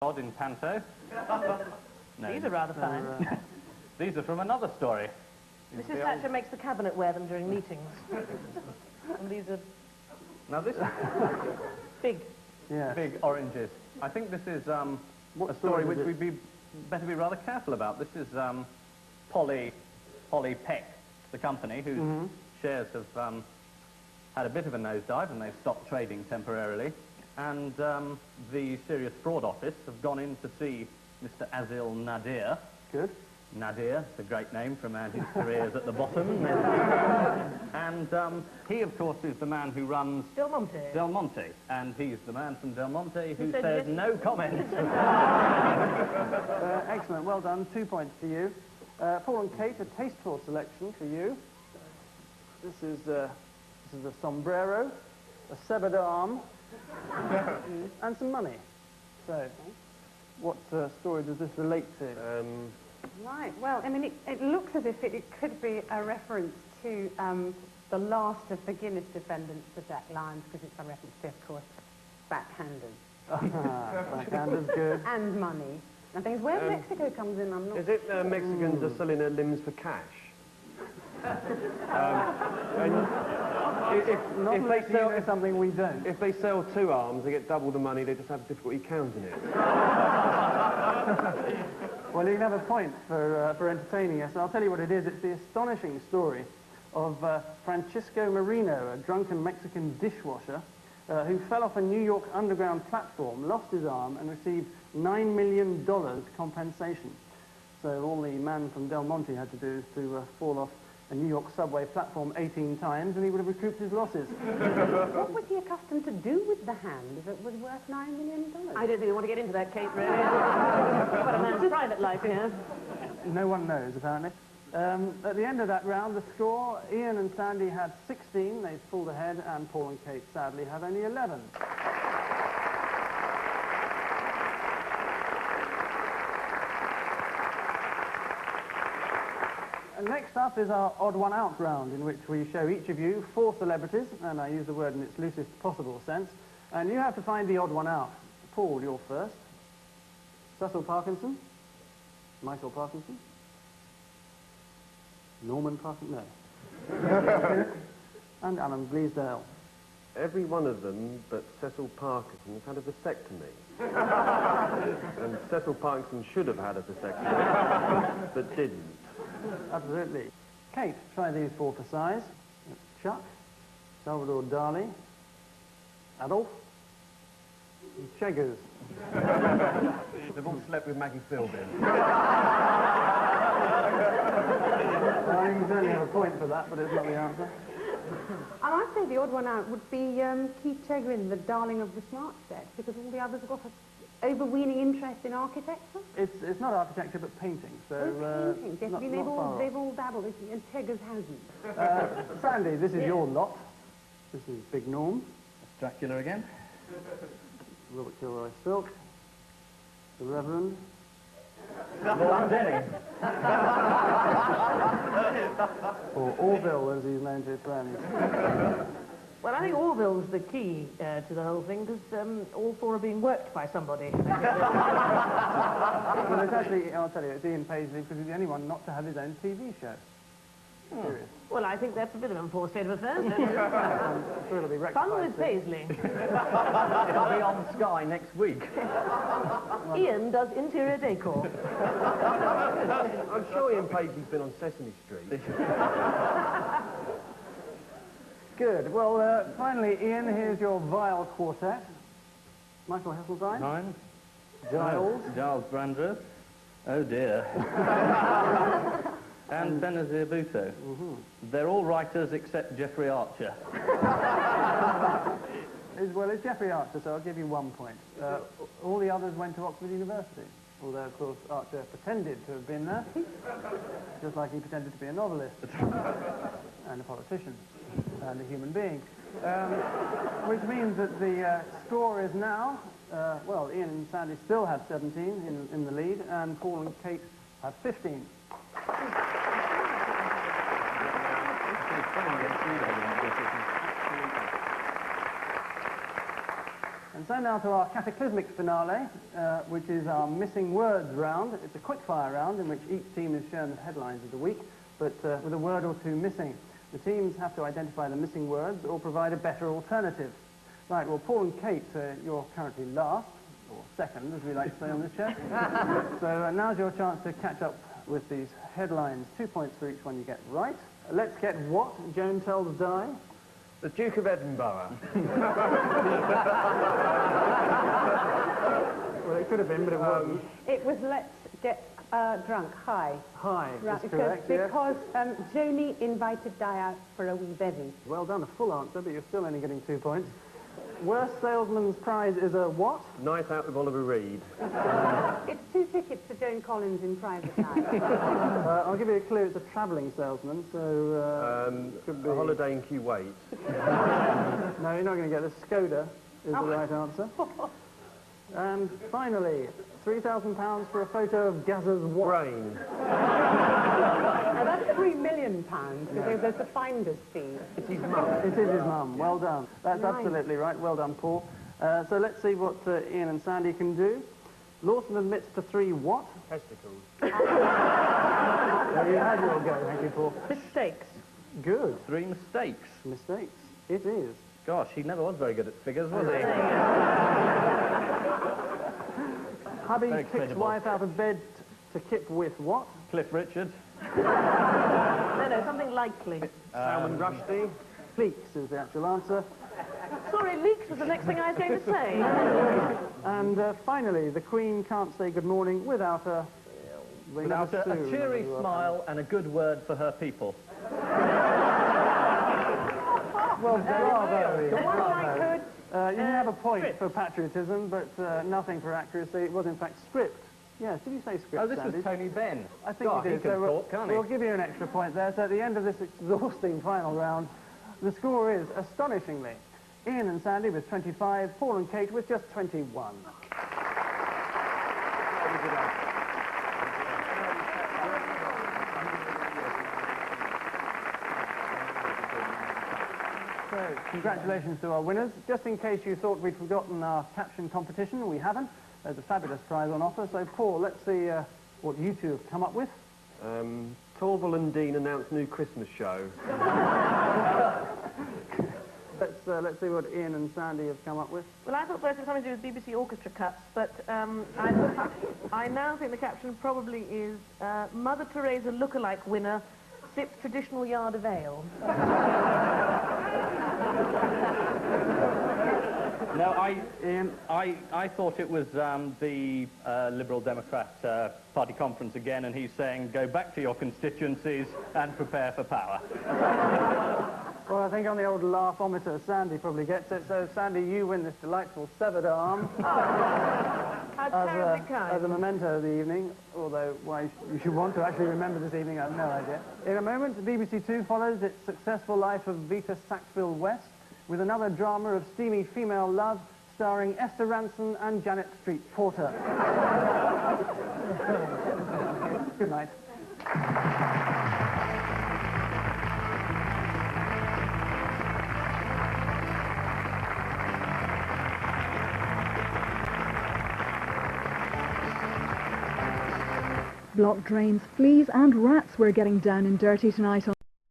odd in panto. No. These are rather fine. These are from another story. Mrs. Thatcher makes the cabinet wear them during meetings. And these are... Now this is big. Yeah. big oranges. I think this is a story which we'd better be rather careful about. This is Polly Peck, the company, whose shares have had a bit of a nosedive and they've stopped trading temporarily. And the Serious Fraud Office have gone in to see Mr. Azil Nadir. Good. Nadir, it's a great name for a man whose career is at the bottom. And he, of course, is the man who runs... Del Monte. Del Monte. And he's the man from Del Monte who said says yes. no comment. Excellent, well done. 2 points to you. Paul and Kate, a tasteful selection for you. This is a sombrero, a severed arm, and some money. So, what story does this relate to? Right, well, I mean, it looks as if it could be a reference to the last of the Guinness defendants, the Jack Lyons, because it's a reference to, of course, backhanders. Backhanders, good. And money. And things, where Mexico comes in, I'm not... Is it Mexicans are selling their limbs for cash? If they sell something we don't. If they sell 2 arms, they get double the money, they just have difficulty counting it. Well, you can have a point for entertaining us. I'll tell you what it is. It's the astonishing story of Francisco Marino, a drunken Mexican dishwasher, who fell off a New York underground platform, lost his arm, and received $9 million compensation. So all the man from Del Monte had to do is to fall off a New York subway platform 18 times, and he would have recouped his losses. What was he accustomed to do with the hand if it was worth $9 million? I don't think we want to get into that, Kate, really. But a man's private life here. No one knows, apparently. At the end of that round, the score, Ian and Sandi had 16, they pulled ahead, and Paul and Kate sadly have only 11. And next up is our odd one out round, in which we show each of you 4 celebrities, and I use the word in its loosest possible sense, and you have to find the odd one out. Paul, you're first. Cecil Parkinson? Michael Parkinson? Norman Parkinson? No. And Alan Bleasdale. Every one of them, but Cecil Parkinson, has had a vasectomy. And Cecil Parkinson should have had a vasectomy, but didn't. Absolutely. Kate, try these 4 for size. Chuck, Salvador Dali, Adolf, and Cheggers. They've all slept with Maggie Philbin. Well, you can certainly have a point for that, but it's not the answer. And I'd say the odd one out would be Keith Chegwin, the darling of the smart set, because all the others have got an overweening interest in architecture. It's not architecture, but painting, so... Paintings, yes, not they've all dabbled, and Cheggers hasn't. Sandi, this is your lot. This is Big Norm. Dracula again. Robert Kilroy Silk. The Reverend. Lord Denny. Or Orville, as he's known to his friends. Well, I think Orville's the key to the whole thing, because all 4 are being worked by somebody. Well, it's actually, I'll tell you, it's Ian Paisley, because he's the only one not to have his own TV show. Serious. Well, I think that's a bit of an unforced state of affairs. I'm sure it'll be rectified. Fun with Paisley. It'll be on Sky next week. Ian does interior decor. I'm sure Ian Paisley's been on Sesame Street. Good. Well, finally, Ian, here's your vile quartet. Michael Heseltine. Nine. Giles. Giles Brandreth. Oh dear. And Benazir Bhutto. They're all writers except Jeffrey Archer. Well, it's Jeffrey Archer, so I'll give you 1 point. All the others went to Oxford University, although, of course, Archer pretended to have been there, just like he pretended to be a novelist, and a politician, and a human being. Which means that the score is now, well, Ian and Sandi still have 17 in the lead, and Paul and Kate have 15. And so now to our cataclysmic finale, which is our missing words round. It's a quick-fire round in which each team is shown the headlines of the week, but with a word or two missing. The teams have to identify the missing words or provide a better alternative. Right, well, Paul and Kate, you're currently last, or second, as we like to say on this show. So now's your chance to catch up with these headlines. 2 points for each one you get right. Let's get what? Joan tells Di. The Duke of Edinburgh. Well, it could have been, but it wasn't. It was let's get drunk, high. Hi, Right, that's correct, yes. because Joni invited Di out for a wee bevy. Well done, a full answer, but you're still only getting 2 points. Worst salesman's prize is a what? Night out with Oliver Reed. It's 2 tickets to Joan Collins in private night. I'll give you a clue, it's a travelling salesman, so... could be... A holiday in Kuwait. No, you're not going to get this. Skoda is the right answer. And finally, £3,000 for a photo of Gazza's what? Brain. Now that's £3 million, because there's a finder's fee. It's his mum. It is his mum. Well done. That's Nice. absolutely right. Well done, Paul. So let's see what Ian and Sandy can do. Lawson admits to 3 what? Testicles. There you had your go. Thank you, Paul. Mistakes. Good. 3 mistakes. Mistakes. It is. Gosh, he never was very good at figures, was he? Hubby Very kicks credible. wife out of bed to kip with what? Cliff Richard. No, something likely. Salmon Rushdie. Fleeks is the actual answer. Sorry, leaks was the next thing I was going to say. And finally, the Queen can't say good morning without a... Without a cheery smile and a good word for her people. Well, bravo, Ian. The one I could... You can have a point for patriotism, but nothing for accuracy. It was, in fact, script. Yes, did you say script, Oh, this Sandy? was Tony Benn. I think God, you he did. can So talk, can't he? we'll give you an extra point there. So at the end of this exhausting final round, the score is, astonishingly, Ian and Sandy with 25, Paul and Kate with just 21. So, congratulations to our winners. Just in case you thought we'd forgotten our caption competition, we haven't. There's a fabulous prize on offer. So, Paul, let's see what you two have come up with. Torval and Dean announce new Christmas show. Let's see what Ian and Sandy have come up with. Well, I thought first it was something to do with BBC orchestra cuts, but I now think the caption probably is Mother Teresa lookalike winner sips traditional yard of ale. No, I thought it was the Liberal Democrat Party conference again, and he's saying, go back to your constituencies and prepare for power. Well, I think on the old laughometer, Sandy probably gets it. So, Sandy, you win this delightful severed arm How terribly kind. as a memento of the evening. Although, why you should want to actually remember this evening, I have no idea. In a moment, BBC Two follows its successful life of Vita Sackville West with another drama of steamy female love starring Esther Ranson and Janet Street Porter. Good night. Blocked drains, fleas and rats were getting down and dirty tonight on